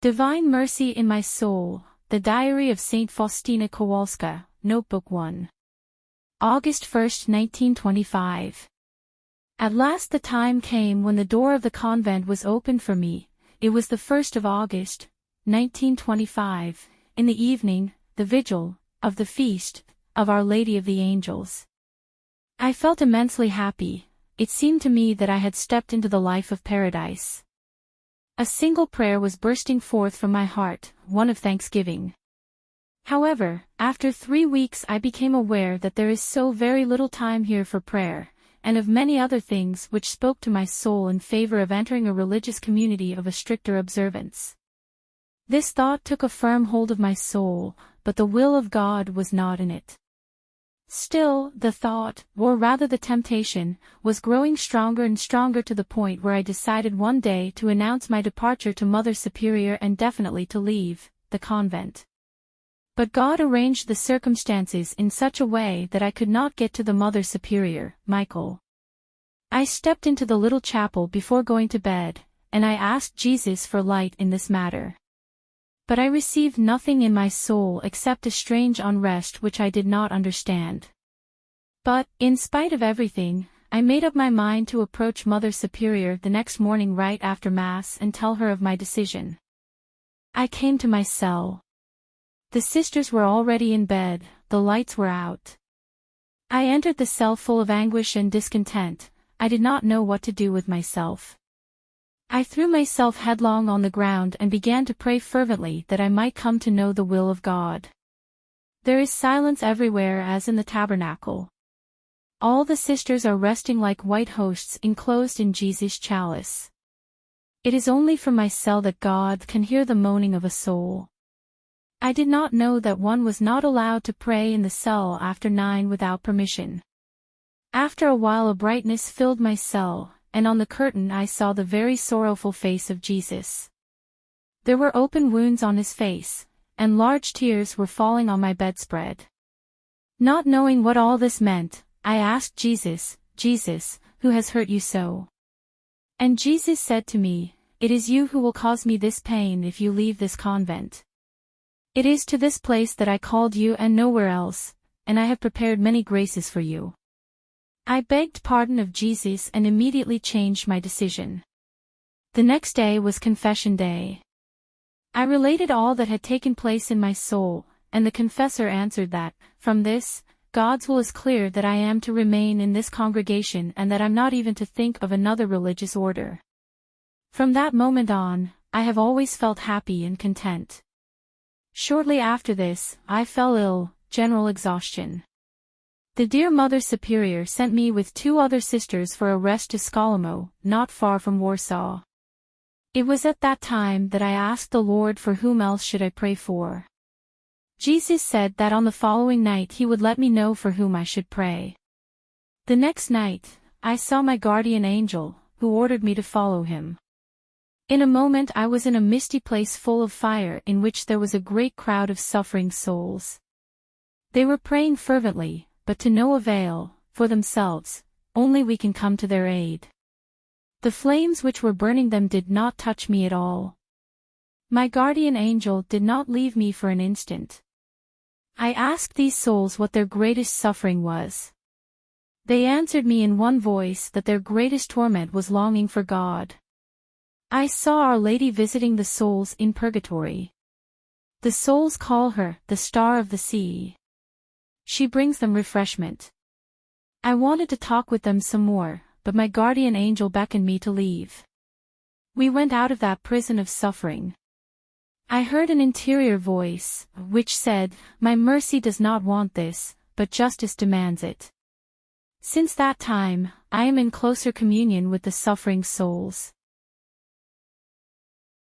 Divine Mercy in My Soul, The Diary of Saint Faustina Kowalska, Notebook 1. August 1, 1925. At last the time came when the door of the convent was opened for me. It was the 1st of August, 1925, in the evening, the vigil, of the feast, of Our Lady of the Angels. I felt immensely happy. It seemed to me that I had stepped into the life of paradise. A single prayer was bursting forth from my heart, one of thanksgiving. However, after 3 weeks I became aware that there is so very little time here for prayer, and of many other things which spoke to my soul in favor of entering a religious community of a stricter observance. This thought took a firm hold of my soul, but the will of God was not in it. Still, the thought, or rather the temptation, was growing stronger and stronger to the point where I decided one day to announce my departure to Mother Superior and definitely to leave the convent. But God arranged the circumstances in such a way that I could not get to the Mother Superior, Michael. I stepped into the little chapel before going to bed, and I asked Jesus for light in this matter. But I received nothing in my soul except a strange unrest which I did not understand. But, in spite of everything, I made up my mind to approach Mother Superior the next morning right after Mass and tell her of my decision. I came to my cell. The sisters were already in bed, the lights were out. I entered the cell full of anguish and discontent. I did not know what to do with myself. I threw myself headlong on the ground and began to pray fervently that I might come to know the will of God. There is silence everywhere as in the tabernacle. All the sisters are resting like white hosts enclosed in Jesus' chalice. It is only from my cell that God can hear the moaning of a soul. I did not know that one was not allowed to pray in the cell after 9 without permission. After a while a brightness filled my cell, and on the curtain I saw the very sorrowful face of Jesus. There were open wounds on his face, and large tears were falling on my bedspread. Not knowing what all this meant, I asked Jesus, "Jesus, who has hurt you so?" And Jesus said to me, "It is you who will cause me this pain if you leave this convent. It is to this place that I called you and nowhere else, and I have prepared many graces for you." I begged pardon of Jesus and immediately changed my decision. The next day was Confession Day. I related all that had taken place in my soul, and the confessor answered that, from this, God's will is clear that I am to remain in this congregation and that I'm not even to think of another religious order. From that moment on, I have always felt happy and content. Shortly after this, I fell ill, general exhaustion. The dear Mother Superior sent me with 2 other sisters for a rest to Skolimo, not far from Warsaw. It was at that time that I asked the Lord for whom else should I pray for. Jesus said that on the following night he would let me know for whom I should pray. The next night, I saw my guardian angel, who ordered me to follow him. In a moment I was in a misty place full of fire in which there was a great crowd of suffering souls. They were praying fervently, but to no avail, for themselves, only we can come to their aid. The flames which were burning them did not touch me at all. My guardian angel did not leave me for an instant. I asked these souls what their greatest suffering was. They answered me in one voice that their greatest torment was longing for God. I saw Our Lady visiting the souls in purgatory. The souls call her the Star of the Sea. She brings them refreshment. I wanted to talk with them some more, but my guardian angel beckoned me to leave. We went out of that prison of suffering. I heard an interior voice, which said, "My mercy does not want this, but justice demands it." Since that time, I am in closer communion with the suffering souls.